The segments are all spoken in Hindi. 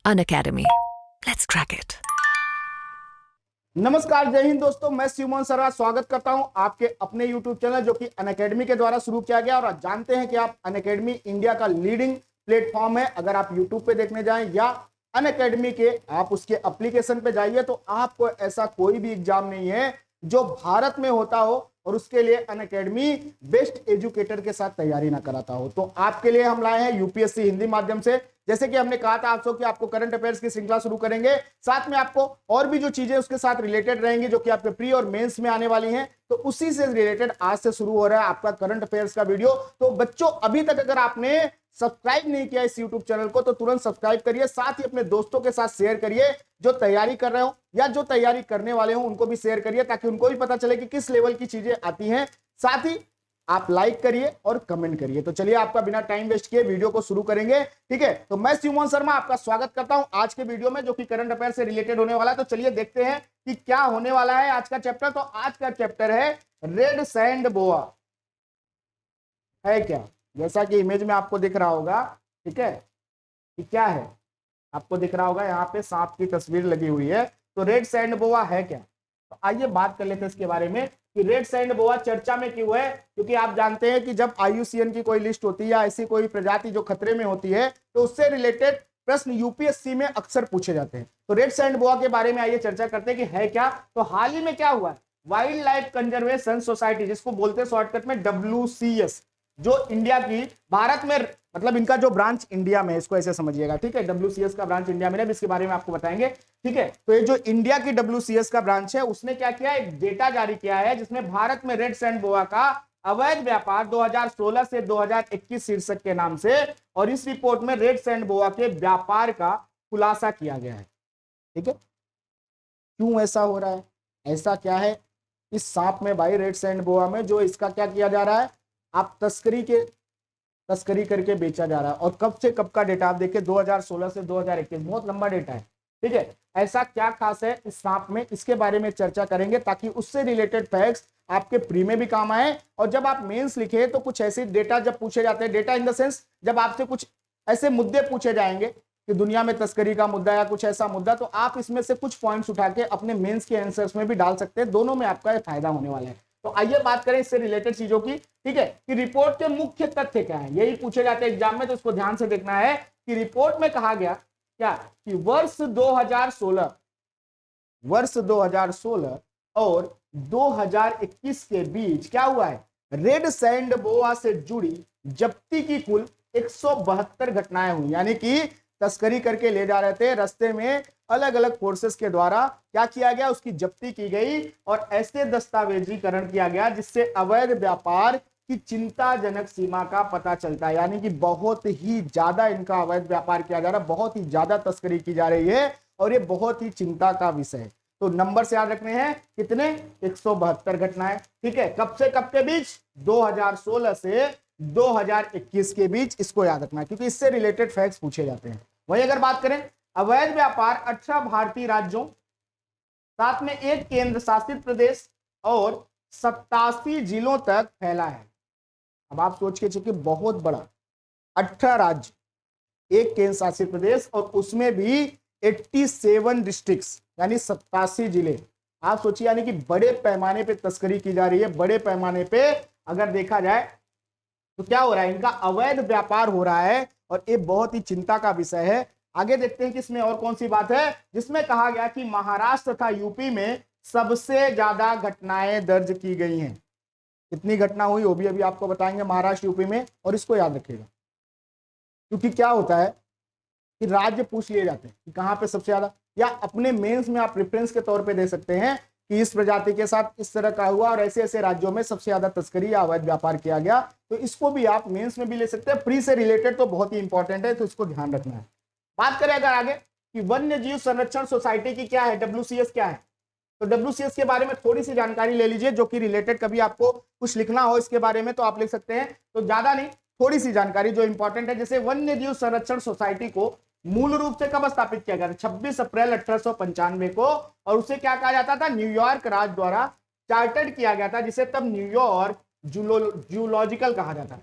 Unacademy. Let's crack it. नमस्कार, जय हिंद दोस्तों। मैं शिवमोहन शर्मा स्वागत करता हूं आपके अपने YouTube चैनल जो कि अनअकैडमी के द्वारा शुरू किया गया। और आज जानते हैं कि आप अनअकैडमी इंडिया का लीडिंग प्लेटफॉर्म है। अगर आप YouTube पे देखने जाएं या अनअकैडमी के आप उसके एप्लीकेशन पे जाइए तो आपको ऐसा कोई भी एग्जाम नहीं है जो भारत में होता हो और उसके लिए अनअकैडमी बेस्ट एजुकेटर के साथ तैयारी ना कराता हो। तो आपके लिए हम लाए हैं यूपीएससी हिंदी माध्यम से। जैसे कि हमने कहा था आपसे कि आपको करंट अफेयर्स की श्रृंखला शुरू करेंगे, साथ में आपको और भी जो चीजें उसके साथ रिलेटेड रहेंगी जो कि आपके प्री और मेंस में आने वाली हैं, तो उसी से रिलेटेड आज से शुरू हो रहा है आपका करंट अफेयर्स का वीडियो। तो बच्चों, अभी तक अगर आपने सब्सक्राइब नहीं किया इस यूट्यूब चैनल को तो तुरंत सब्सक्राइब करिए, साथ ही अपने दोस्तों के साथ शेयर करिए जो तैयारी कर रहे हो या जो तैयारी करने वाले हो उनको भी शेयर करिए ताकि उनको भी पता चले कि किस लेवल की चीजें आती हैं। साथ ही आप लाइक करिए और कमेंट करिए। तो चलिए आपका बिना टाइम वेस्ट किए वीडियो को शुरू करेंगे, ठीक है। तो मैं शिवमोहन शर्मा आपका स्वागत करता हूं आज के वीडियो में जो कि करंट अफेयर से रिलेटेड होने वाला है। तो चलिए देखते हैं कि क्या होने वाला है आज का चैप्टर। तो आज का चैप्टर है रेड सैंड बोआ। है क्या? जैसा कि इमेज में आपको दिख रहा होगा, ठीक है, कि क्या है, आपको दिख रहा होगा यहाँ पे सांप की तस्वीर लगी हुई है। तो रेड सैंड बोआ है क्या? तो आइए बात कर लेते हैं इसके बारे में कि रेड सैंड बोआ चर्चा में क्यों है। क्योंकि आप जानते हैं कि जब IUCN की कोई लिस्ट होती है या ऐसी कोई प्रजाति जो खतरे में होती है तो उससे रिलेटेड प्रश्न यूपीएससी में अक्सर पूछे जाते हैं। तो रेड सैंड बोआ के बारे में आइए चर्चा करते हैं कि है क्या। तो हाल ही में क्या हुआ है, वाइल्ड लाइफ कंजर्वेशन सोसाइटी, जिसको बोलते हैं शॉर्टकट में WCS, जो इंडिया की भारत में मतलब इनका जो ब्रांच इंडिया में है, इसको ऐसे समझिएगा, ठीक है। WCS का ब्रांच इंडिया में है, इसके बारे में आपको बताएंगे, ठीक है। तो ये जो इंडिया की WCS का ब्रांच है उसने क्या किया, एक डेटा जारी किया है जिसमें भारत में रेड सैंड बोआ का अवैध व्यापार 2016 से 2021 शीर्षक के नाम से, और इस रिपोर्ट में रेड सैंड बोआ के व्यापार का खुलासा किया गया है, ठीक है। क्यों ऐसा हो रहा है, ऐसा क्या है इस सांप में भाई, रेड सैंड बोआ में, जो इसका क्या किया जा रहा है, आप तस्करी करके बेचा जा रहा है। और कब से कब का डेटा आप देखिए, 2016 से 2021, बहुत लंबा डेटा है, ठीक है। ऐसा क्या खास है इस सांप में, इसके बारे में चर्चा करेंगे ताकि उससे रिलेटेड फैक्ट्स आपके प्री में भी काम आए और जब आप मेंस लिखे तो कुछ ऐसे डेटा जब पूछे जाते हैं, डेटा इन द सेंस जब आपसे कुछ ऐसे मुद्दे पूछे जाएंगे कि दुनिया में तस्करी का मुद्दा या कुछ ऐसा मुद्दा, तो आप इसमें से कुछ पॉइंट्स उठा के अपने मेंस के आंसर्स में भी डाल सकते हैं। दोनों में आपका फायदा होने वाला है। तो आइए बात करें इससे रिलेटेड चीजों की, ठीक है, कि रिपोर्ट के मुख्य तथ्य क्या है, यही पूछे जाते हैं एग्जाम में, तो इसको ध्यान से देखना है कि रिपोर्ट में कहा गया क्या कि वर्ष 2016 और 2021 के बीच क्या हुआ है, रेड सैंड बोआ से जुड़ी जब्ती की कुल 172 घटनाएं हुई। यानी कि तस्करी करके ले जा रहे थे, रास्ते में अलग अलग फोर्सेस के द्वारा क्या किया गया, उसकी जब्ती की गई और ऐसे दस्तावेजीकरण किया गया जिससे अवैध व्यापार की चिंताजनक सीमा का पता चलता है। यानी कि बहुत ही ज्यादा इनका अवैध व्यापार किया जा रहा है, बहुत ही ज्यादा तस्करी की जा रही है और ये बहुत ही चिंता का विषय है। तो नंबर से याद रखने हैं कितने, 172 घटनाएं, ठीक है। कब से कब के बीच, 2016 से 2021 के बीच, इसको याद रखना है क्योंकि इससे रिलेटेड फैक्ट्स पूछे जाते हैं। वही अगर बात करें, अवैध व्यापार 18 भारतीय राज्यों, साथ में एक केंद्र शासित प्रदेश और 87 जिलों तक फैला है। अब आप सोच के चलिए, बहुत बड़ा, 18 राज्य, एक केंद्र शासित प्रदेश और उसमें भी 87 डिस्ट्रिक्ट्स यानी 87 जिले। आप सोचिए, यानी कि बड़े पैमाने पे तस्करी की जा रही है। बड़े पैमाने पे अगर देखा जाए तो क्या हो रहा है, इनका अवैध व्यापार हो रहा है और ये बहुत ही चिंता का विषय है। आगे देखते हैं कि इसमें और कौन सी बात है, जिसमें कहा गया कि महाराष्ट्र तथा यूपी में सबसे ज्यादा घटनाएं दर्ज की गई हैं। कितनी घटना हुई वो भी अभी आपको बताएंगे, महाराष्ट्र यूपी में, और इसको याद रखिएगा क्योंकि क्या होता है कि राज्य पूछ लिए जाते हैं कि कहां पे सबसे ज्यादा, या अपने मेंस में आप रेफरेंस के तौर पे दे सकते हैं कि इस प्रजाति के साथ इस तरह का हुआ और ऐसे ऐसे राज्यों में सबसे ज्यादा तस्करी या अवैध व्यापार किया गया। तो इसको भी आप मेंस में भी ले सकते हैं, प्री से रिलेटेड तो बहुत ही इंपॉर्टेंट है, तो इसको ध्यान रखना है। बात करें अगर आगे कि वन्य जीव संरक्षण सोसाइटी की क्या है, WCS क्या है, तो WCS के बारे में थोड़ी सी जानकारी ले लीजिए जो कि रिलेटेड, कभी आपको कुछ लिखना हो इसके बारे में तो आप लिख सकते हैं, तो ज्यादा नहीं, थोड़ी सी जानकारी जो इंपॉर्टेंट है। जैसे वन्य जीव संरक्षण सोसाइटी को मूल रूप से कब स्थापित किया गया था, 26 अप्रैल 1895 को, और उसे क्या कहा जाता था, न्यूयॉर्क राज्य द्वारा चार्टर्ड किया गया था, जिसे तब न्यूयॉर्क जूलॉजिकल कहा जाता है,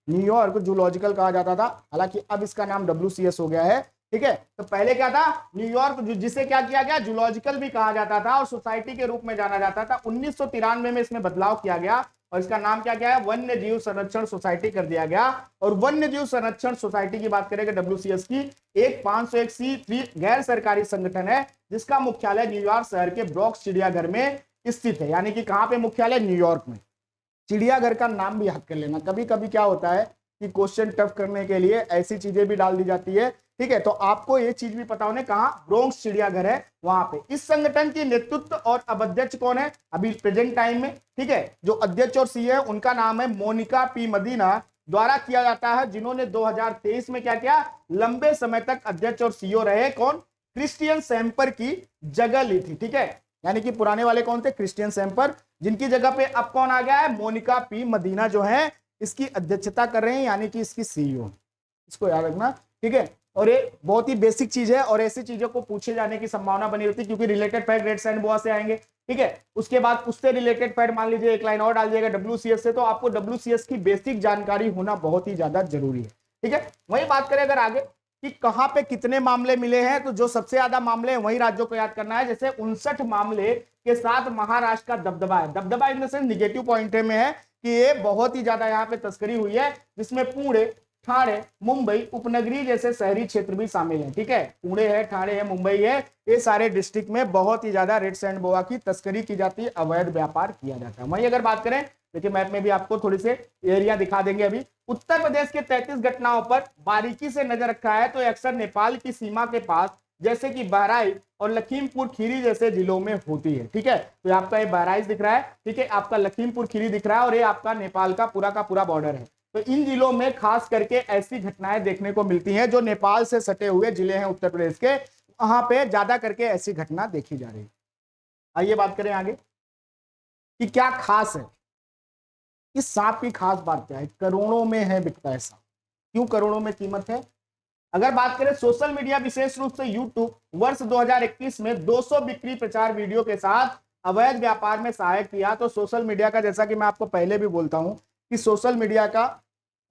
न्यूयॉर्क जूलॉजिकल कहा जाता था। हालांकि अब इसका नाम WCS हो गया है। ठीक है। तो पहले क्या था, न्यूयॉर्क जिसे क्या किया गया, जूलॉजिकल भी कहा जाता था और सोसाइटी के रूप में जाना जाता था। 1993 में इसमें बदलाव किया गया और इसका नाम क्या गया है, वन्य जीव संरक्षण सोसाइटी कर दिया गया। और वन्य जीव संरक्षण सोसाइटी की बात करेंगे WCS की, एक 501c3 गैर सरकारी संगठन है जिसका मुख्यालय न्यूयॉर्क शहर के ब्रॉक्स चिड़ियाघर में स्थित है। यानी कि कहां पे मुख्यालय, न्यूयॉर्क में। चिड़ियाघर का नाम भी याद कर लेना, कभी कभी क्या होता है कि क्वेश्चन टफ करने के लिए ऐसी चीजें भी डाल दी जाती है, ठीक है। तो आपको ये चीज भी पता होने, कहां, ब्रोंक्स चिड़ियाघर है वहां पे। इस संगठन की नेतृत्व और अब अध्यक्ष कौन है अभी प्रेजेंट टाइम में, ठीक है। जो अध्यक्ष और सी है उनका नाम है मोनिका पी मदीना द्वारा किया जाता है, जिन्होंने 2023 में क्या किया, लंबे समय तक अध्यक्ष और सीईओ रहे। कौन, क्रिश्चियन सैम्पर की जगह ली थी, ठीक है। यानी कि पुराने वाले कौन थे, क्रिश्चियन सैम्पर, जिनकी जगह पे अब कौन आ गया है, मोनिका पी मदीना जो है इसकी अध्यक्षता कर रहे हैं, यानी कि इसकी सीईओ। इसको याद रखना, ठीक है। और ये बहुत ही बेसिक चीज है और ऐसी चीजों को पूछे जाने की संभावना बनी होती है क्योंकि रिलेटेड फैक्ट रेड्स एंड बोआ से आएंगे, ठीक है। उसके बाद उससे रिलेटेड फैक्ट मान लीजिए एक लाइन और डाल दिएगा WCS से, तो आपको WCS की बेसिक जानकारी होना बहुत ही ज्यादा जरूरी है, ठीक है। वही बात करें अगर आगे कि कहां पे कितने मामले मिले हैं, तो जो सबसे ज्यादा मामले हैं वही राज्यों को याद करना है। जैसे 59 मामले के साथ महाराष्ट्र का दबदबा है। दबदबा in the sense negative point में है कि ये बहुत ही ज्यादा यहाँ पे तस्करी हुई है, जिसमें पुणे, ठाणे, मुंबई उपनगरीय जैसे शहरी क्षेत्र भी शामिल है, ठीक है। पुणे है, ठाणे है, मुंबई है, ये सारे डिस्ट्रिक्ट में बहुत ही ज्यादा रेड्स एंड बोआ की तस्करी की जाती है, अवैध व्यापार किया जाता है। वहीं अगर बात करें, देखिए मैप में भी आपको थोड़ी से एरिया दिखा देंगे। अभी उत्तर प्रदेश के 33 घटनाओं पर बारीकी से नजर रखा है, तो अक्सर नेपाल की सीमा के पास जैसे कि बहराइच और लखीमपुर खीरी जैसे जिलों में होती है, ठीक है। तो आपका ये बहराइच दिख रहा है, ठीक है, आपका लखीमपुर खीरी दिख रहा है और ये आपका नेपाल का पूरा बॉर्डर है। तो इन जिलों में खास करके ऐसी घटनाएं देखने को मिलती हैं जो नेपाल से सटे हुए जिले हैं उत्तर प्रदेश के, वहां पे ज्यादा करके ऐसी घटना देखी जा रही है। आइए बात करें आगे कि क्या खास है इस सांप की, खास बात क्या है, करोड़ों में है बिकता है सांप। क्यों करोड़ों में कीमत है? अगर बात करें सोशल मीडिया विशेष रूप से यूट्यूब वर्ष 2021 में 200 बिक्री प्रचार वीडियो के साथ अवैध व्यापार में सहायक किया। तो सोशल मीडिया का, जैसा कि मैं आपको पहले भी बोलता हूं कि सोशल मीडिया का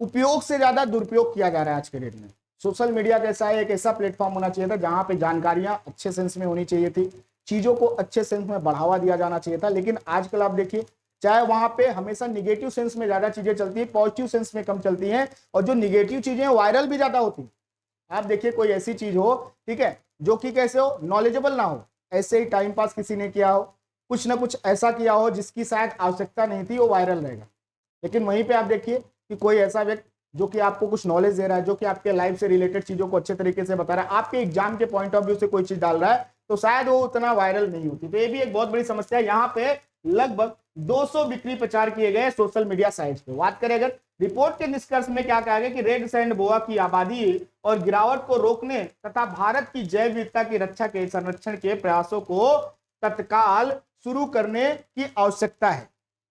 उपयोग से ज्यादा दुरुपयोग किया जा रहा है आज के डेट में। सोशल मीडिया कैसा है, एक ऐसा प्लेटफॉर्म होना चाहिए था जहां पे जानकारियां अच्छे सेंस में होनी चाहिए थी, चीजों को अच्छे सेंस में बढ़ावा दिया जाना चाहिए था। लेकिन आजकल आप देखिए, चाहे वहां पे हमेशा निगेटिव सेंस में ज्यादा चीजें चलती है, पॉजिटिव सेंस में कम चलती हैं, और जो निगेटिव चीजें वायरल भी ज्यादा होती है। आप देखिए कोई ऐसी चीज हो, ठीक है, जो कि कैसे हो, नॉलेजेबल ना हो, ऐसे ही टाइम पास किसी ने किया हो, कुछ ना कुछ ऐसा किया हो जिसकी शायद आवश्यकता नहीं थी, वो वायरल रहेगा। लेकिन वहीं पे आप देखिए कि कोई ऐसा व्यक्ति जो कि आपको कुछ नॉलेज दे रहा है, जो कि आपके लाइफ से रिलेटेड चीजों को अच्छे तरीके से बता रहा है, आपके एग्जाम के पॉइंट ऑफ व्यू से कोई चीज डाल रहा है, तो शायद वो उतना वायरल नहीं होती। तो ये भी एक बहुत बड़ी समस्या है। यहाँ पे लगभग 200 बिक्री प्रचार किए गए सोशल मीडिया साइट्स पे। बात करें अगर रिपोर्ट के निष्कर्ष में क्या कहा गया कि रेड सैंड बोआ की आबादी और गिरावट को रोकने तथा भारत की जैव विविधता की रक्षा के संरक्षण के प्रयासों को तत्काल शुरू करने की आवश्यकता है,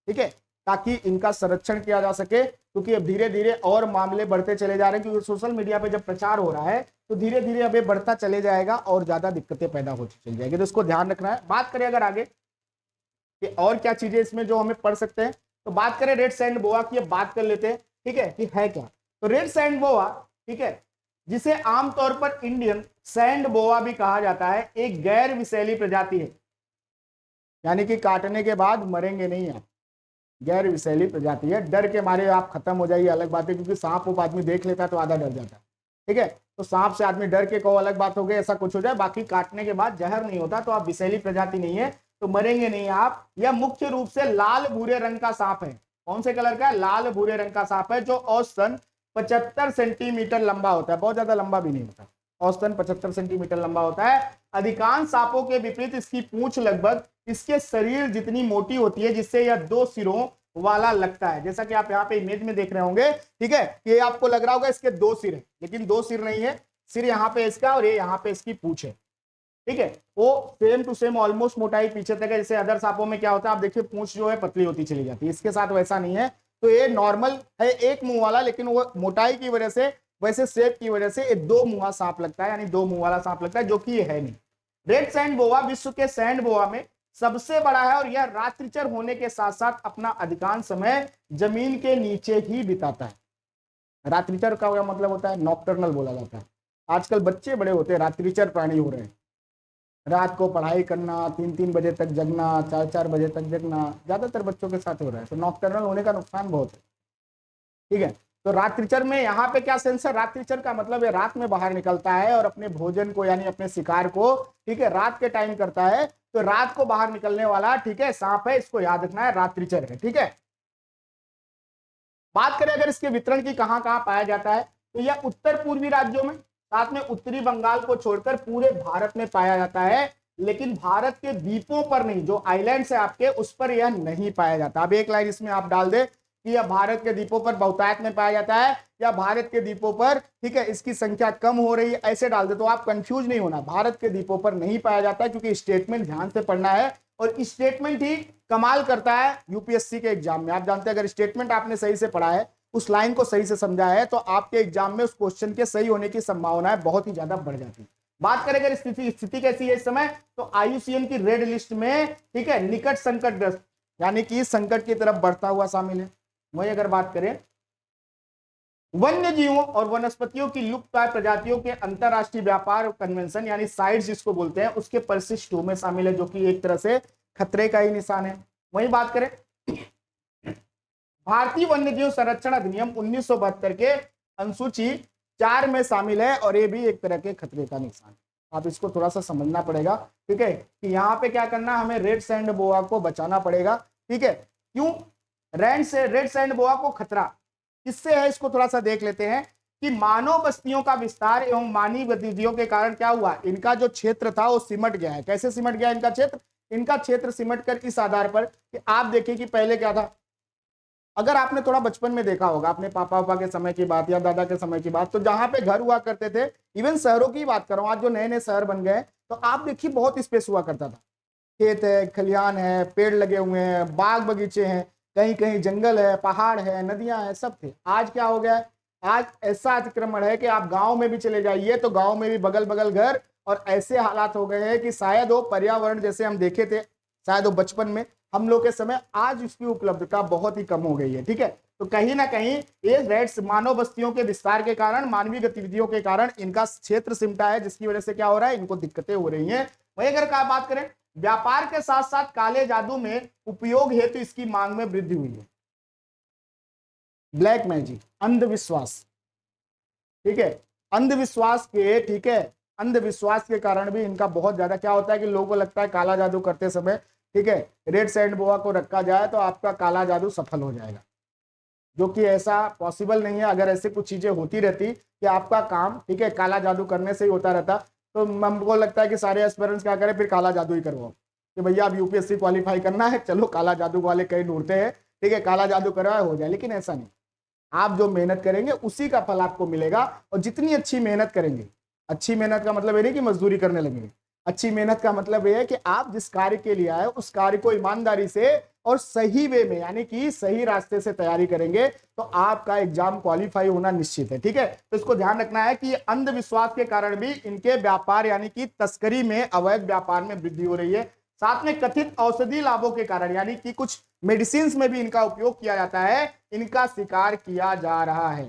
ठीक है, ताकि इनका संरक्षण किया जा सके। क्योंकि अब धीरे धीरे और मामले बढ़ते चले जा रहे हैं, क्योंकि सोशल मीडिया पे जब प्रचार हो रहा है तो धीरे धीरे अब ये बढ़ता चले जाएगा और ज्यादा दिक्कतें पैदा होती चली जाएगी। तो इसको ध्यान रखना है। बात करें अगर आगे कि और क्या चीजें इसमें जो हमें पढ़ सकते हैं, तो बात करें रेड सैंड बोआ की, अब बात कर लेते हैं, ठीक है, कि है क्या। तो रेड सैंड बोआ, ठीक है, जिसे आमतौर पर इंडियन सैंड बोआ भी कहा जाता है, एक गैर विषैली प्रजाति है, यानी कि काटने के बाद मरेंगे नहीं आप, गैर विषैली प्रजाति है। डर के मारे आप खत्म हो जाइए, अलग बात है, क्योंकि सांप उप आदमी देख लेता है तो आधा डर जाता है, ठीक है। तो सांप से आदमी डर के कहो अलग बात हो गई, ऐसा कुछ हो जाए, बाकी काटने के बाद जहर नहीं होता, तो आप विषैली प्रजाति नहीं है, तो मरेंगे नहीं आप। यह मुख्य रूप से लाल भूरे रंग का सांप है। कौन से कलर का है? लाल भूरे रंग का सांप है, जो औसतन 75 सेंटीमीटर लंबा होता है, बहुत ज्यादा लंबा भी नहीं होता, औसतन 75 सेंटीमीटर लंबा होता है। अधिकांश सांपों के विपरीत इसकी पूंछ लगभग इसके शरीर जितनी मोटी होती है, जिससे यह 2 सिरों वाला लगता है। जैसा कि आप यहाँ पे इमेज में देख रहे होंगे, ठीक है, कि आपको लग रहा होगा इसके 2 सिर है, लेकिन 2 सिर नहीं है, सिर यहाँ पे इसका और ये यहाँ पे इसकी पूंछ है, ठीक है। वो सेम टू सेम ऑलमोस्ट मोटाई पीछे तक है। जैसे अदर सांपों में क्या होता है, आप देखिए पूंछ जो है पतली होती चली जाती है, इसके साथ वैसा नहीं है। तो ये नॉर्मल है, एक मुंह वाला, लेकिन वो मोटाई की वजह से, वैसे शेप की वजह से ये 2 मुंहा सांप लगता है, यानी 2 मुंह वाला सांप लगता है, जो कि ये है नहीं। रेड सैंड बोआ विश्व के सैंड बोआ में सबसे बड़ा है और यह रात्रिचर होने के साथ साथ अपना अधिकांश समय जमीन के नीचे ही बिताता है। रात्रिचर का मतलब होता है नॉक्टर्नल बोला जाता है, आजकल बच्चे बड़े होते हैं, रात्रिचर प्राणी हो रहे हैं। रात को पढ़ाई करना, 3-3 बजे तक जगना, 4-4 बजे तक जगना, ज्यादातर बच्चों के साथ हो रहा है। तो नॉकटर्नल होने का नुकसान बहुत है, ठीक है। तो रात्रिचर में यहाँ पे क्या सेंस है, रात्रिचर का मतलब है रात में बाहर निकलता है और अपने भोजन को यानी अपने शिकार को, ठीक है, रात के टाइम करता है। तो रात को बाहर निकलने वाला, ठीक है, सांप है, इसको याद रखना है, रात्रिचर है, ठीक है। बात करें अगर इसके वितरण की, कहां कहां पाया जाता है, तो यह उत्तर पूर्वी राज्यों में, साथ में उत्तरी बंगाल को छोड़कर पूरे भारत में पाया जाता है। लेकिन भारत के द्वीपों पर नहीं, जो आइलैंड्स है आपके, उस पर यह नहीं पाया जाता। अब एक लाइन इसमें आप डाल दे कि यह भारत के द्वीपों पर बहुतायत में पाया जाता है या भारत के द्वीपों पर, ठीक है, इसकी संख्या कम हो रही है, ऐसे डाल दे तो आप कंफ्यूज नहीं होना। भारत के द्वीपों पर नहीं पाया जाता है, क्योंकि स्टेटमेंट ध्यान से पढ़ना है और स्टेटमेंट ही कमाल करता है यूपीएससी के एग्जाम में। आप जानते हैं अगर स्टेटमेंट आपने सही से पढ़ा है, उस लाइन को सही से समझा है, तो आपके एग्जाम में उस क्वेश्चन के सही होने की संभावनाएं बहुत ही ज्यादा बढ़ जाती है। बात करें अगर स्थिति कैसी है इस समय, तो आईयूसीएन की रेड लिस्ट में, ठीक है, निकट संकटग्रस्त यानी कि संकट की तरफ बढ़ता हुआ शामिल है। वही अगर बात करें वन्य जीवों और वनस्पतियों की लुप्तप्राय प्रजातियों के अंतरराष्ट्रीय व्यापार कन्वेंशन यानी साइट्स जिसको बोलते हैं, उसके परिशिष्ट 2 में शामिल है, जो कि एक तरह से खतरे का ही निशान है। वही बात करें भारतीय वन्यजीव संरक्षण अधिनियम 1972 के अनुसूची 4 में शामिल है और ये भी एक तरह के खतरे का निशान। आप इसको थोड़ा सा समझना पड़ेगा, ठीक है, कि यहाँ पे क्या करना, हमें रेड सैंड बोआ को बचाना पड़ेगा, ठीक है। क्यों रेड सैंड बोआ को खतरा किससे है, इसको थोड़ा सा देख लेते हैं कि मानव बस्तियों का विस्तार एवं मानवीय गतिविधियों के कारण क्या हुआ, इनका जो क्षेत्र था वो सिमट गया है। कैसे सिमट गया इनका क्षेत्र सिमट कर इस आधार पर कि आप देखिए कि पहले क्या था, अगर आपने थोड़ा बचपन में देखा होगा अपने पापा के समय की बात या दादा के समय की बात, तो जहां पे घर हुआ करते थे, इवन शहरों की बात कर रहा हूं, आज जो नए नए शहर बन गए, तो आप देखिए बहुत स्पेस हुआ करता था, खेत है, खलिहान है, पेड़ लगे हुए हैं, बाग बगीचे हैं, कहीं कहीं जंगल है, पहाड़ है, नदियां हैं, सब थे। आज क्या हो गया है, आज ऐसा अतिक्रमण है कि आप गांव में भी चले जाइए तो गांव में भी बगल बगल घर, और ऐसे हालात हो गए हैं कि शायद वो पर्यावरण जैसे हम देखे थे शायद वो बचपन में हम लोग के समय, आज उसकी उपलब्धता बहुत ही कम हो गई है, ठीक है। तो कहीं ना कहीं ये रेड्स मानव बस्तियों के विस्तार के कारण, मानवीय गतिविधियों के कारण इनका क्षेत्र सिमटा है, जिसकी वजह से क्या हो रहा है, इनको दिक्कतें हो रही हैं। वही अगर क्या बात करें व्यापार के साथ साथ काले जादू में उपयोग हेतु तो इसकी मांग में वृद्धि हुई है। ब्लैक मैजिक, अंधविश्वास, ठीक है, अंधविश्वास के, ठीक है, अंधविश्वास के कारण भी इनका बहुत ज्यादा क्या होता है कि लोगों को लगता है काला जादू करते समय, ठीक है, रेड सैंड बोआ को रखा जाए तो आपका काला जादू सफल हो जाएगा, जो कि ऐसा पॉसिबल नहीं है। अगर ऐसे कुछ चीजें होती रहती कि आपका काम, ठीक है, काला जादू करने से ही होता रहता, तो हमको लगता है कि सारे एस्पिरेंट्स क्या करें, फिर काला जादू ही करवाओ कि भैया अब यूपीएससी क्वालिफाई करना है, चलो काला जादू वाले कहीं ढूंढते हैं, ठीक है, काला जादू करवाए हो जाए। लेकिन ऐसा नहीं, आप जो मेहनत करेंगे उसी का फल आपको मिलेगा। और जितनी अच्छी मेहनत करेंगे, अच्छी मेहनत का मतलब ये नहीं कि मजदूरी करने लगेंगे, अच्छी मेहनत का मतलब यह है कि आप जिस कार्य के लिए आए उस कार्य को ईमानदारी से और सही वे में यानी कि सही रास्ते से तैयारी करेंगे तो आपका एग्जाम क्वालिफाई होना निश्चित है, ठीक है। तो इसको ध्यान रखना है कि अंधविश्वास के कारण भी इनके व्यापार यानी कि तस्करी में, अवैध व्यापार में वृद्धि हो रही है। साथ में कथित औषधि लाभों के कारण यानी कि कुछ मेडिसिन में भी इनका उपयोग किया जाता है, इनका शिकार किया जा रहा है,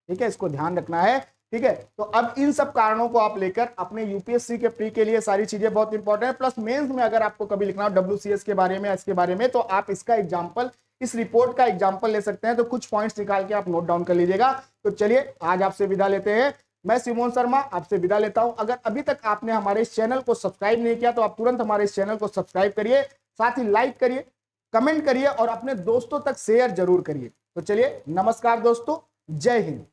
ठीक है, इसको ध्यान रखना है, ठीक है। तो अब इन सब कारणों को आप लेकर अपने यूपीएससी के प्री के लिए सारी चीजें बहुत इंपॉर्टेंट है। प्लस मेंस में अगर आपको कभी लिखना हो डब्ल्यूसीएस के बारे में, इसके बारे में, तो आप इसका एग्जांपल, इस रिपोर्ट का एग्जांपल ले सकते हैं। तो कुछ पॉइंट्स निकाल के आप नोट डाउन कर लीजिएगा। तो चलिए आज आपसे विदा लेते हैं, मैं शिवमोहन शर्मा आपसे विदा लेता हूं। अगर अभी तक आपने हमारे इस चैनल को सब्सक्राइब नहीं किया तो आप तुरंत हमारे इस चैनल को सब्सक्राइब करिए, साथ ही लाइक करिए, कमेंट करिए और अपने दोस्तों तक शेयर जरूर करिए। तो चलिए नमस्कार दोस्तों, जय हिंद।